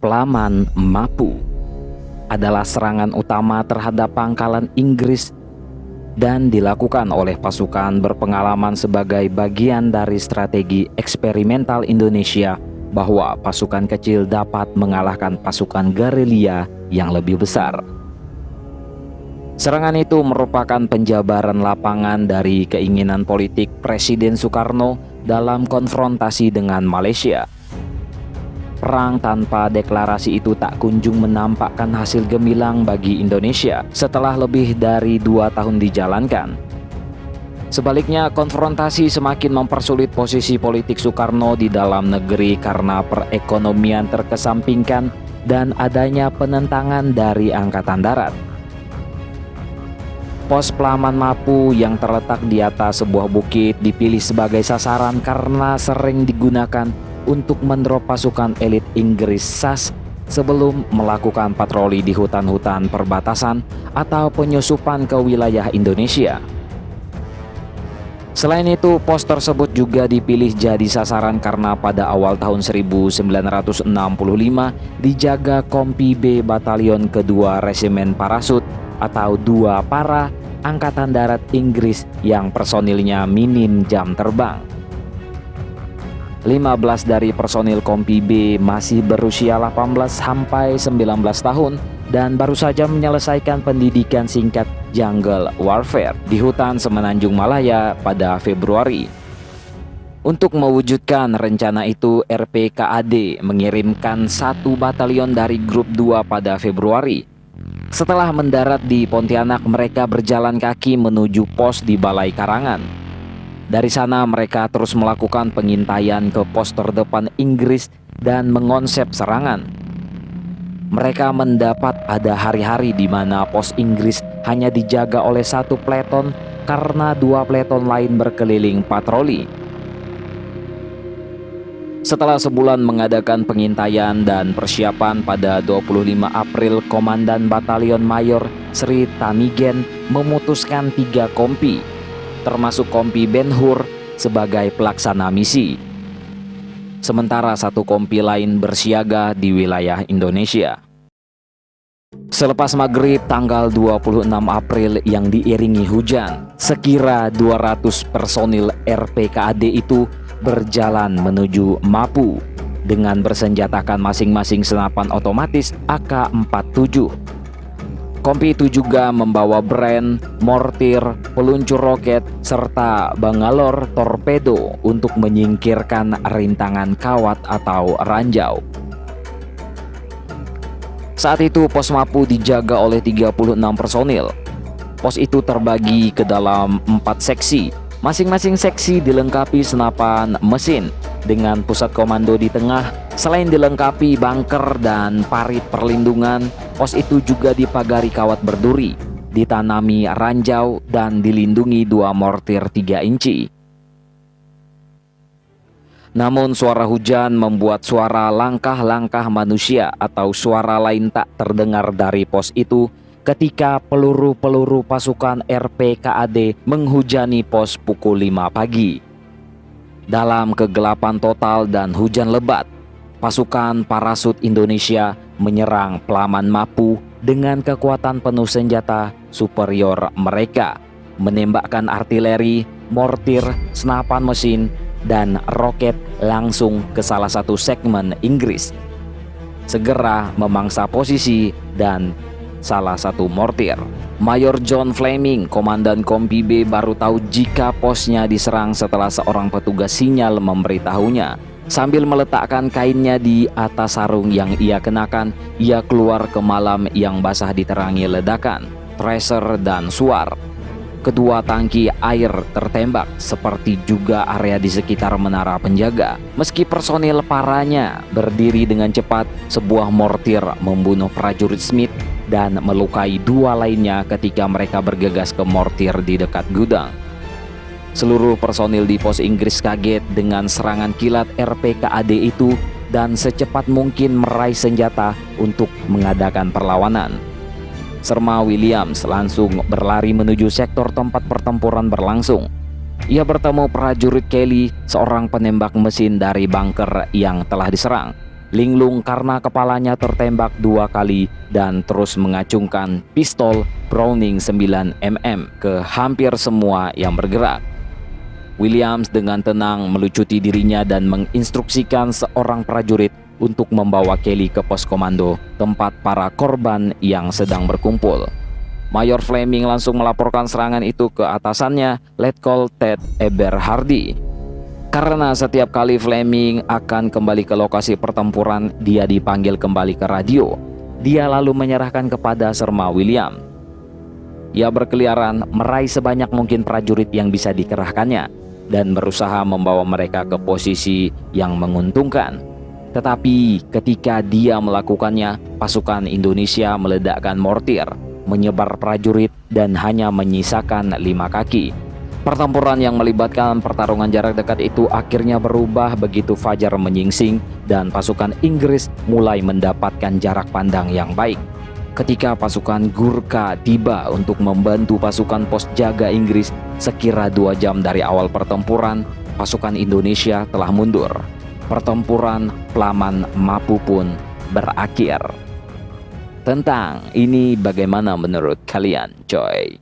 Pelaman Mapu adalah serangan utama terhadap pangkalan Inggris dan dilakukan oleh pasukan berpengalaman sebagai bagian dari strategi eksperimental Indonesia bahwa pasukan kecil dapat mengalahkan pasukan gerilya yang lebih besar. Serangan itu merupakan penjabaran lapangan dari keinginan politik Presiden Soekarno dalam konfrontasi dengan Malaysia. Perang tanpa deklarasi itu tak kunjung menampakkan hasil gemilang bagi Indonesia setelah lebih dari 2 tahun dijalankan. Sebaliknya, konfrontasi semakin mempersulit posisi politik Soekarno di dalam negeri karena perekonomian terkesampingkan dan adanya penentangan dari Angkatan Darat. Pos Pelaman Mapu yang terletak di atas sebuah bukit dipilih sebagai sasaran karena sering digunakan untuk mendrop pasukan elit Inggris SAS sebelum melakukan patroli di hutan-hutan perbatasan atau penyusupan ke wilayah Indonesia. Selain itu, pos tersebut juga dipilih jadi sasaran karena pada awal tahun 1965 dijaga Kompi B Batalion Kedua Resimen Parasut atau 2 Para Angkatan Darat Inggris yang personilnya minim jam terbang. 15 dari personil Kompi B masih berusia 18 sampai 19 tahun dan baru saja menyelesaikan pendidikan singkat Jungle Warfare di hutan Semenanjung Malaya pada Februari. Untuk mewujudkan rencana itu, RPKAD mengirimkan 1 batalion dari grup 2 pada Februari. Setelah mendarat di Pontianak, mereka berjalan kaki menuju pos di Balai Karangan. Dari sana mereka terus melakukan pengintaian ke pos terdepan Inggris dan mengonsep serangan. Mereka mendapat ada hari-hari di mana pos Inggris hanya dijaga oleh 1 peleton karena 2 peleton lain berkeliling patroli. Setelah sebulan mengadakan pengintaian dan persiapan, pada 25 April Komandan Batalion Mayor Sri Tamigen memutuskan 3 kompi, termasuk Kompi Ben Hur, sebagai pelaksana misi. Sementara 1 kompi lain bersiaga di wilayah Indonesia. Selepas maghrib tanggal 26 April yang diiringi hujan, sekira 200 personil RPKAD itu berjalan menuju Mapu dengan bersenjatakan masing-masing senapan otomatis AK-47. Kompi itu juga membawa brand, mortir, peluncur roket, serta Bangalore torpedo untuk menyingkirkan rintangan kawat atau ranjau. Saat itu pos Mapu dijaga oleh 36 personil. Pos itu terbagi ke dalam 4 seksi. Masing-masing seksi dilengkapi senapan mesin dengan pusat komando di tengah. Selain dilengkapi bunker dan parit perlindungan, pos itu juga dipagari kawat berduri, ditanami ranjau dan dilindungi 2 mortir 3 inci. Namun suara hujan membuat suara langkah-langkah manusia atau suara lain tak terdengar dari pos itu ketika peluru-peluru pasukan RPKAD menghujani pos pukul 5 pagi. Dalam kegelapan total dan hujan lebat, pasukan parasut Indonesia menyerang Pelaman Mapu dengan kekuatan penuh senjata superior mereka, menembakkan artileri, mortir, senapan mesin, dan roket langsung ke salah satu segmen Inggris. Segera memangsa posisi dan salah satu mortir. Mayor John Fleming, komandan Kompi B, baru tahu jika posnya diserang setelah seorang petugas sinyal memberitahunya. Sambil meletakkan kainnya di atas sarung yang ia kenakan, ia keluar ke malam yang basah diterangi ledakan, tracer dan suar. Kedua tangki air tertembak, seperti juga area di sekitar menara penjaga. Meski personil paranya berdiri dengan cepat, sebuah mortir membunuh prajurit Smith dan melukai 2 lainnya ketika mereka bergegas ke mortir di dekat gudang. Seluruh personil di pos Inggris kaget dengan serangan kilat RPKAD itu dan secepat mungkin meraih senjata untuk mengadakan perlawanan. Serma Williams langsung berlari menuju sektor tempat pertempuran berlangsung. Ia bertemu prajurit Kelly, seorang penembak mesin dari bunker yang telah diserang. linglung karena kepalanya tertembak 2 kali dan terus mengacungkan pistol Browning 9mm ke hampir semua yang bergerak. Williams dengan tenang melucuti dirinya dan menginstruksikan seorang prajurit untuk membawa Kelly ke pos komando tempat para korban yang sedang berkumpul. Mayor Fleming langsung melaporkan serangan itu ke atasannya, Letkol Ted Eberhardy. Karena setiap kali Fleming akan kembali ke lokasi pertempuran, dia dipanggil kembali ke radio. Dia lalu menyerahkan kepada Serma William. Ia berkeliaran meraih sebanyak mungkin prajurit yang bisa dikerahkannya dan berusaha membawa mereka ke posisi yang menguntungkan. Tetapi ketika dia melakukannya, pasukan Indonesia meledakkan mortir, menyebar prajurit dan hanya menyisakan 5 kaki. Pertempuran yang melibatkan pertarungan jarak dekat itu akhirnya berubah begitu fajar menyingsing dan pasukan Inggris mulai mendapatkan jarak pandang yang baik. Ketika pasukan Gurkha tiba untuk membantu pasukan pos jaga Inggris, sekira 2 jam dari awal pertempuran, pasukan Indonesia telah mundur. Pertempuran Plaman Mapu pun berakhir. Tentang ini bagaimana menurut kalian, coy?